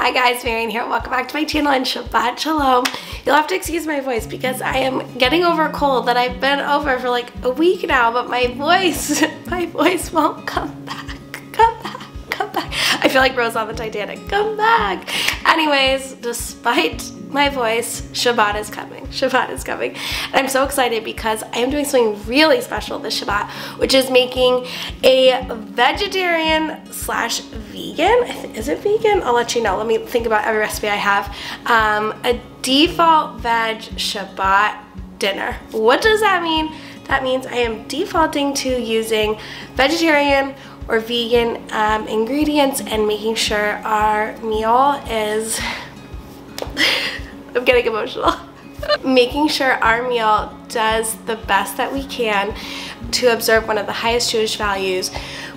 Hi guys, Marian here. Welcome back to my channel and Shabbat Shalom. You'll have to excuse my voice because I am getting over a cold that I've been over for like a week now, but my voice won't come back. Come back. I feel like Rose on the Titanic. Come back. Anyways, despite my voice, Shabbat is coming. Shabbat is coming. And I'm so excited because I am doing something really special this Shabbat, which is making a vegetarian slash vegan. Is it vegan? I'll let you know. Let me think about every recipe I have. A default veg Shabbat dinner. What does that mean? That means I am defaulting to using vegetarian or vegan ingredients and making sure our meal is I'm getting emotional. Making sure our meal does the best that we can to observe one of the highest Jewish values,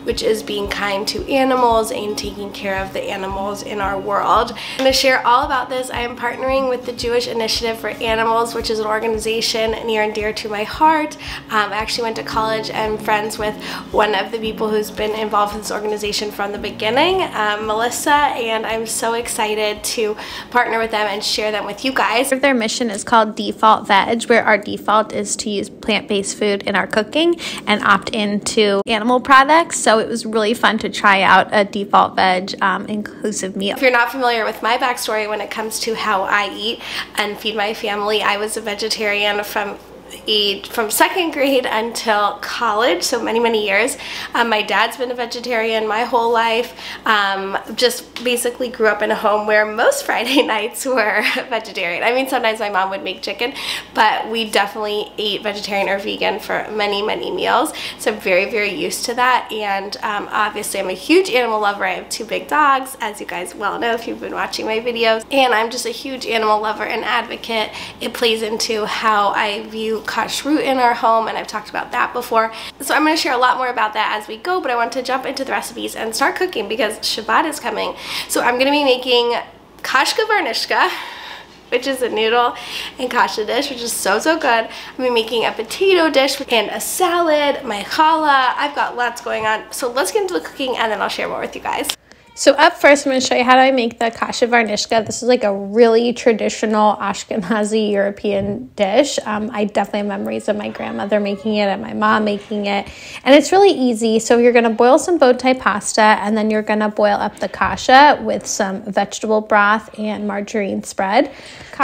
which is being kind to animals and taking care of the animals in our world. And to share all about this, I am partnering with the Jewish Initiative for Animals, which is an organization near and dear to my heart. I actually went to college and friends with one of the people who's been involved with this organization from the beginning, Melissa, and I'm so excited to partner with them and share them with you guys. Their mission is called Default Veg, where our default is to use plant-based food in our cooking and opt into animal products. So it was really fun to try out a default veg inclusive meal. If you're not familiar with my backstory when it comes to how I eat and feed my family, I was a vegetarian from second grade until college, so many years. My dad's been a vegetarian my whole life. Just basically grew up in a home where most Friday nights were vegetarian. I mean, sometimes my mom would make chicken, but we definitely ate vegetarian or vegan for many meals, so I'm very used to that. And obviously I'm a huge animal lover. I have 2 big dogs, as you guys well know if you've been watching my videos, and I'm just a huge animal lover and advocate. It plays into how I view kashrut in our home, and I've talked about that before. So I'm going to share a lot more about that as we go, but I want to jump into the recipes and start cooking because Shabbat is coming. So I'm going to be making kashka varnishka, which is a noodle and kasha dish, which is so good. I'm going to be making a potato dish and a salad, my challah. I've got lots going on. So let's get into the cooking and then I'll share more with you guys. So up first, I'm going to show you how I make the kasha varnishka. This is like a really traditional Ashkenazi European dish. I definitely have memories of my grandmother making it and my mom making it. And it's really easy. So you're going to boil some bow tie pasta, and then you're going to boil up the kasha with some vegetable broth and margarine spread.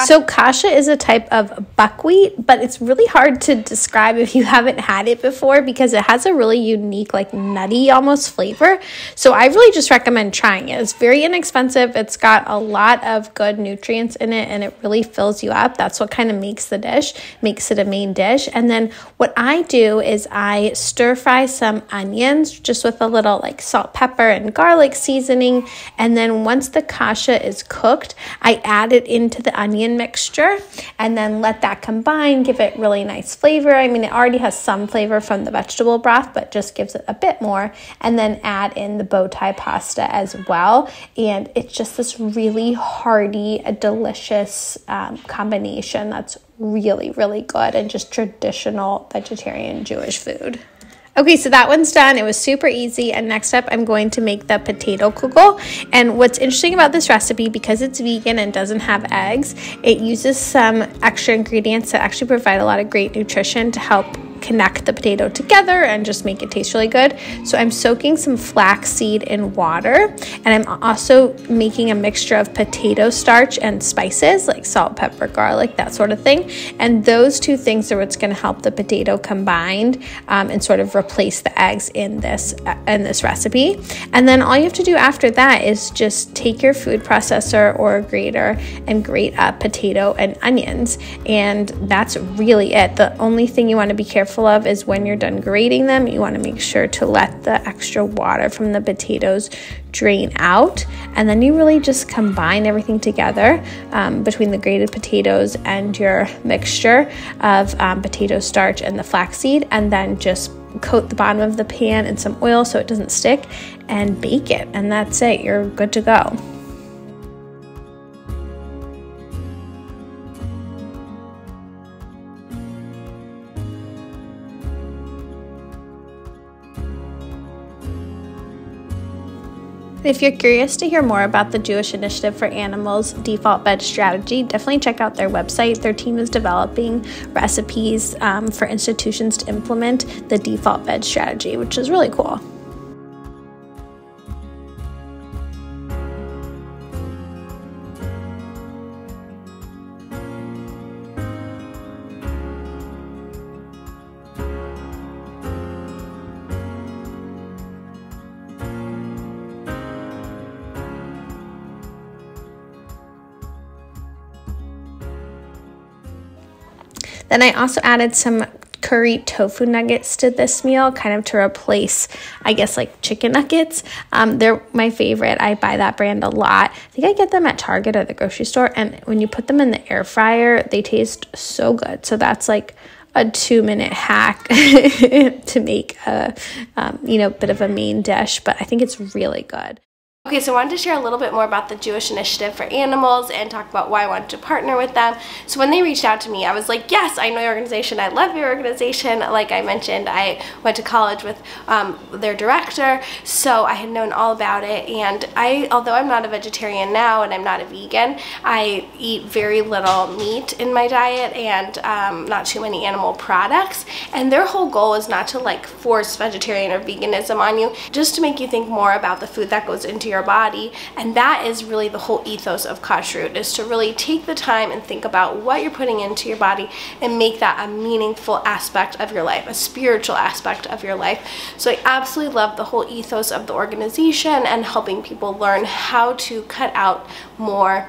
So kasha is a type of buckwheat, but it's really hard to describe if you haven't had it before because it has a really unique, like nutty almost flavor. So I really just recommend trying it. It's very inexpensive. It's got a lot of good nutrients in it, and it really fills you up. That's what kind of makes the dish, makes it a main dish. And then what I do is I stir fry some onions just with a little like salt, pepper, and garlic seasoning. And then once the kasha is cooked, I add it into the onion mixture and then let that combine, give it really nice flavor. I mean, it already has some flavor from the vegetable broth, but just gives it a bit more. And then add in the bow tie pasta as well. And it's just this really hearty, delicious combination that's really good and just traditional vegetarian Jewish food. Okay, so that one's done. It was super easy. And next up, I'm going to make the potato kugel. And what's interesting about this recipe, because it's vegan and doesn't have eggs, it uses some extra ingredients that actually provide a lot of great nutrition to help connect the potato together and just make it taste really good. So I'm soaking some flaxseed in water, and I'm also making a mixture of potato starch and spices like salt, pepper, garlic, that sort of thing. And those 2 things are what's going to help the potato combined and sort of replace the eggs in this recipe. And then all you have to do after that is just take your food processor or a grater and grate up potato and onions, and that's really it. The only thing you want to be careful of is when you're done grating them, you want to make sure to let the extra water from the potatoes drain out, and then you really just combine everything together between the grated potatoes and your mixture of potato starch and the flaxseed, and then just coat the bottom of the pan in some oil so it doesn't stick and bake it, and that's it. You're good to go. If you're curious to hear more about the Jewish Initiative for Animals default veg strategy, definitely check out their website. Their team is developing recipes for institutions to implement the default veg strategy, which is really cool. Then I also added some curry tofu nuggets to this meal, kind of to replace, I guess, like chicken nuggets. They're my favorite. I buy that brand a lot. I think I get them at Target or the grocery store. And when you put them in the air fryer, they taste so good. So that's like a 2-minute hack to make a, bit of a main dish. But I think it's really good. Okay, so I wanted to share a little bit more about the Jewish Initiative for Animals and talk about why I wanted to partner with them. So when they reached out to me, I was like, yes, I know your organization. I love your organization. Like I mentioned, I went to college with their director, so I had known all about it. And although I'm not a vegetarian now and I'm not a vegan, I eat very little meat in my diet and not too many animal products. And their whole goal is not to like force vegetarian or veganism on you, just to make you think more about the food that goes into your body. And that is really the whole ethos of kashrut, is to really take the time and think about what you're putting into your body and make that a meaningful aspect of your life, a spiritual aspect of your life. So I absolutely love the whole ethos of the organization and helping people learn how to cut out more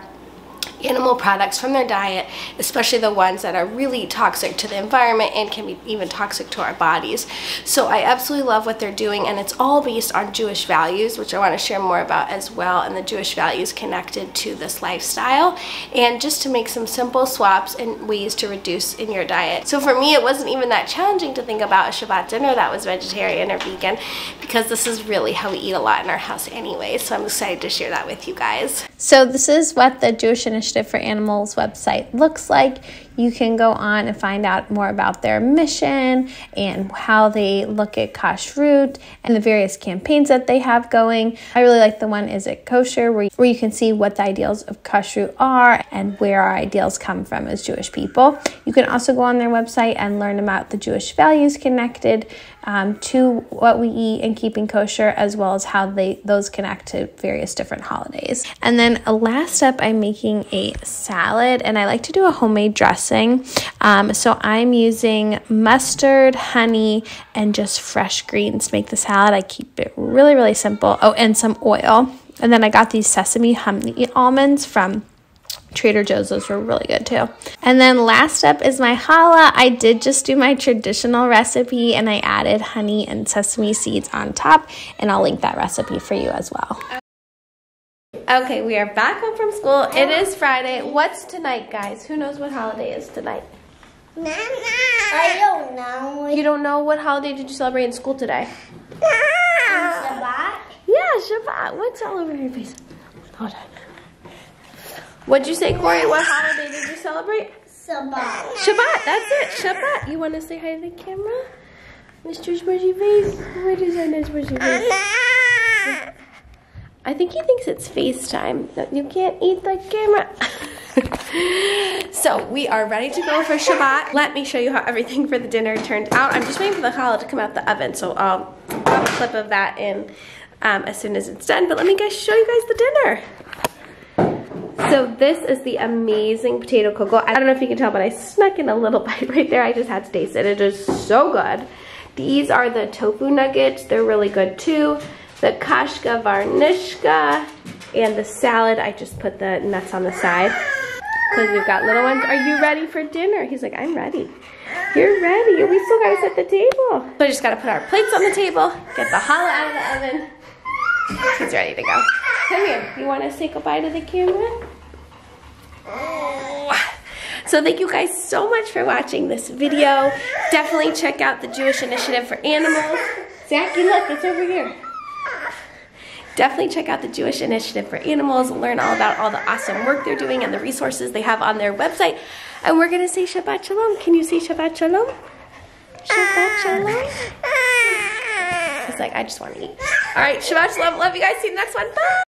animal products from their diet, especially the ones that are really toxic to the environment and can be even toxic to our bodies. So I absolutely love what they're doing, and it's all based on Jewish values, which I want to share more about as well, and the Jewish values connected to this lifestyle, and just to make some simple swaps and ways to reduce in your diet. So for me, it wasn't even that challenging to think about a Shabbat dinner that was vegetarian or vegan, because this is really how we eat a lot in our house anyway. So I'm excited to share that with you guys. So this is what the Jewish Initiative for Animals website looks like. You can go on and find out more about their mission and how they look at kashrut and the various campaigns that they have going. I really like the one Is It Kosher, where you can see what the ideals of kashrut are and where our ideals come from as Jewish people. You can also go on their website and learn about the Jewish values connected to what we eat and keeping kosher, as well as how those connect to various different holidays. And then last up, I'm making a salad, and I like to do a homemade dressing. So I'm using mustard, honey, and just fresh greens to make the salad. I keep it really, really simple. Oh, and some oil. And then I got these sesame honey almonds from Trader Joe's. Those were really good too. And then last up is my challah. I did just do my traditional recipe, and I added honey and sesame seeds on top, and I'll link that recipe for you as well. Okay, we are back home from school. It is Friday. What's tonight, guys? Who knows what holiday is tonight? Mama, I don't know. You don't know? What holiday did you celebrate in school today? Shabbat? Yeah, Shabbat. What's all over your face? Hold on. What'd you say, Corey? What holiday did you celebrate? Shabbat. Shabbat, that's it. Shabbat. You want to say hi to the camera? Mr. Smushy Face? What is that nice Smushy Face? I think he thinks it's FaceTime. You can't eat the camera. So we are ready to go for Shabbat. Let me show you how everything for the dinner turned out. I'm just waiting for the challah to come out the oven, so I'll pop a clip of that in as soon as it's done. But let me show you guys the dinner. So this is the amazing potato kugel. I don't know if you can tell, but I snuck in a little bite right there. I just had to taste it. It is so good. These are the tofu nuggets. They're really good too. The kashka varnishka, and the salad. I just put the nuts on the side because we've got little ones. Are you ready for dinner? He's like, I'm ready. You're ready. We still got to set the table. So I just got to put our plates on the table, get the challah out of the oven. He's ready to go. Come here. You want to say goodbye to the camera? So thank you guys so much for watching this video. Definitely check out the Jewish Initiative for Animals. Zachy, look, it's over here. Definitely check out the Jewish Initiative for Animals, learn all about all the awesome work they're doing and the resources they have on their website. And we're going to say Shabbat Shalom. Can you say Shabbat Shalom? Shabbat Shalom? He's like, I just want to eat. right, Shabbat Shalom. Love you guys. See you in the next one. Bye.